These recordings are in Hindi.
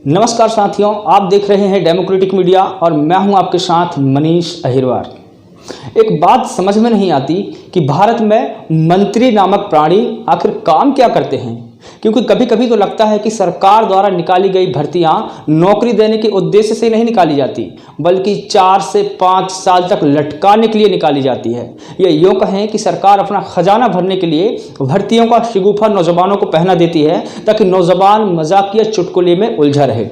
नमस्कार साथियों, आप देख रहे हैं डेमोक्रेटिक मीडिया और मैं हूं आपके साथ मनीष अहिरवार। एक बात समझ में नहीं आती कि भारत में मंत्री नामक प्राणी आखिर काम क्या करते हैं, क्योंकि कभी कभी तो लगता है कि सरकार द्वारा निकाली गई भर्तियां नौकरी देने के उद्देश्य से नहीं निकाली जाती, बल्कि 4 से 5 साल तक लटकाने के लिए निकाली जाती है। ये यूँ कहें कि सरकार अपना खजाना भरने के लिए भर्तियों का शगुफा नौजवानों को पहना देती है, ताकि नौजवान मजाकिया चुटकुले में उलझा रहे।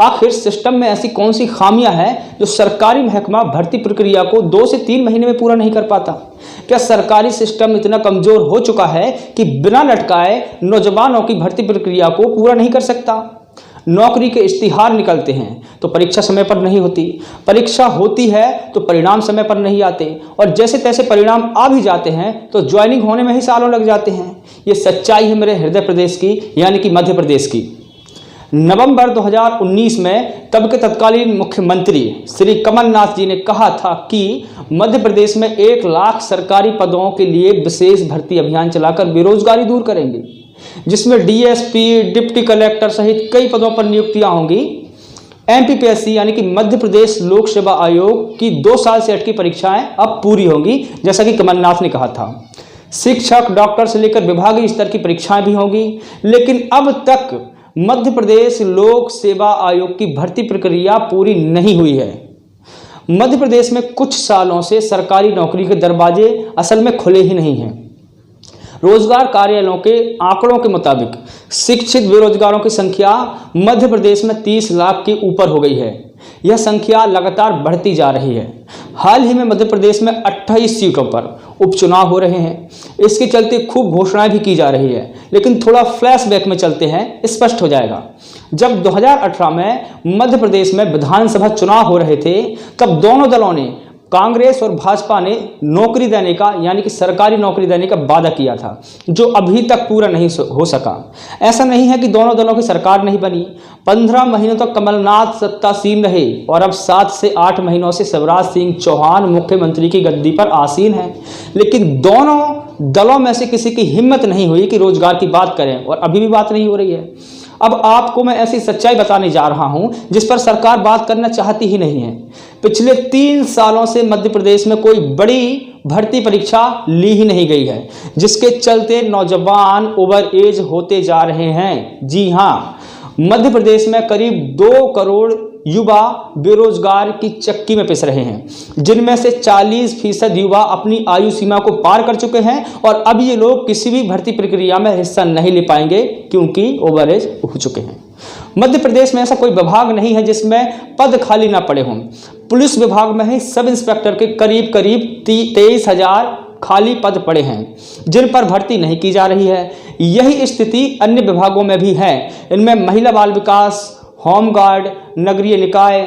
आखिर सिस्टम में ऐसी कौन सी खामियां हैं जो सरकारी महकमा भर्ती प्रक्रिया को 2 से 3 महीने में पूरा नहीं कर पाता? क्या सरकारी सिस्टम इतना कमजोर हो चुका है कि बिना लटकाए नौजवानों की भर्ती प्रक्रिया को पूरा नहीं कर सकता? नौकरी के इश्तिहार निकलते हैं तो परीक्षा समय पर नहीं होती, परीक्षा होती है तो परिणाम समय पर नहीं आते, और जैसे तैसे परिणाम आ भी जाते हैं तो ज्वाइनिंग होने में ही सालों लग जाते हैं। ये सच्चाई है मेरे हृदय प्रदेश की, यानी कि मध्य प्रदेश की। नवंबर 2019 में तब के तत्कालीन मुख्यमंत्री श्री कमलनाथ जी ने कहा था कि मध्य प्रदेश में 1 लाख सरकारी पदों के लिए विशेष भर्ती अभियान चलाकर बेरोजगारी दूर करेंगे, जिसमें डीएसपी, डिप्टी कलेक्टर सहित कई पदों पर नियुक्तियां होंगी। एमपीपीएससी यानी कि मध्य प्रदेश लोक सेवा आयोग की 2 साल से अटकी परीक्षाएं अब पूरी होंगी, जैसा कि कमलनाथ ने कहा था। शिक्षक, डॉक्टर से लेकर विभागीय स्तर की परीक्षाएं भी होंगी, लेकिन अब तक मध्य प्रदेश लोक सेवा आयोग की भर्ती प्रक्रिया पूरी नहीं हुई है। मध्य प्रदेश में कुछ सालों से सरकारी नौकरी के दरवाजे असल में खुले ही नहीं हैं। रोजगार कार्यालयों के आंकड़ों के मुताबिक शिक्षित बेरोजगारों की संख्या मध्य प्रदेश में 30 लाख के ऊपर हो गई है। यह संख्या लगातार बढ़ती जा रही है। हाल ही में मध्य प्रदेश में 28 सीटों पर उपचुनाव हो रहे हैं। इसके चलते खूब घोषणाएं भी की जा रही है, लेकिन थोड़ा फ्लैशबैक में चलते हैं, स्पष्ट हो जाएगा। जब 2018 में मध्य प्रदेश में विधानसभा चुनाव हो रहे थे, तब दोनों दलों ने, कांग्रेस और भाजपा ने, नौकरी देने का यानी कि सरकारी नौकरी देने का वादा किया था, जो अभी तक पूरा नहीं हो सका। ऐसा नहीं है कि दोनों दलों की सरकार नहीं बनी। 15 महीनों तक कमलनाथ सत्तासीन रहे और अब 7 से 8 महीनों से शिवराज सिंह चौहान मुख्यमंत्री की गद्दी पर आसीन हैं, लेकिन दोनों दलों में से किसी की हिम्मत नहीं हुई कि रोजगार की बात करें, और अभी भी बात नहीं हो रही है। अब आपको मैं ऐसी सच्चाई बताने जा रहा हूं जिस पर सरकार बात करना चाहती ही नहीं है। पिछले 3 सालों से मध्य प्रदेश में कोई बड़ी भर्ती परीक्षा ली ही नहीं गई है, जिसके चलते नौजवान ओवर एज होते जा रहे हैं। जी हां, मध्य प्रदेश में करीब 2 करोड़ युवा बेरोजगार की चक्की में पिस रहे हैं, जिनमें से 40% युवा अपनी आयु सीमा को पार कर चुके हैं, और अब ये लोग किसी भी भर्ती प्रक्रिया में हिस्सा नहीं ले पाएंगे क्योंकि ओवरेज हो चुके हैं। मध्य प्रदेश में ऐसा कोई विभाग नहीं है जिसमें पद खाली ना पड़े हों। पुलिस विभाग में ही सब इंस्पेक्टर के करीब 23,000 खाली पद पड़े हैं, जिन पर भर्ती नहीं की जा रही है। यही स्थिति अन्य विभागों में भी है। इनमें महिला बाल विकास, होमगार्ड, नगरीय निकाय,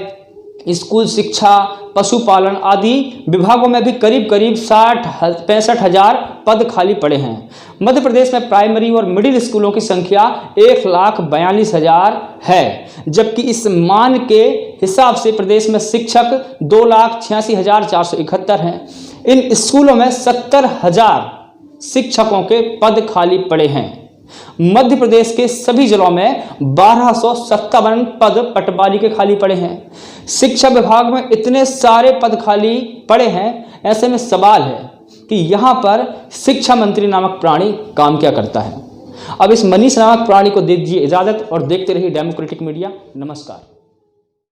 स्कूल शिक्षा, पशुपालन आदि विभागों में भी करीब 65,000 पद खाली पड़े हैं। मध्य प्रदेश में प्राइमरी और मिडिल स्कूलों की संख्या 1,42,000 है, जबकि इस मान के हिसाब से प्रदेश में शिक्षक 2,86,471 हैं। इन स्कूलों में 70,000 शिक्षकों के पद खाली पड़े हैं। मध्य प्रदेश के सभी जिलों में 1257 पद पटवारी के खाली पड़े हैं। शिक्षा विभाग में इतने सारे पद खाली पड़े हैं, ऐसे में सवाल है कि यहाँ पर शिक्षा मंत्री नामक प्राणी काम क्या करता है। अब इस मनीष नामक प्राणी को दीजिए इजाजत और देखते रहिए डेमोक्रेटिक मीडिया। नमस्कार।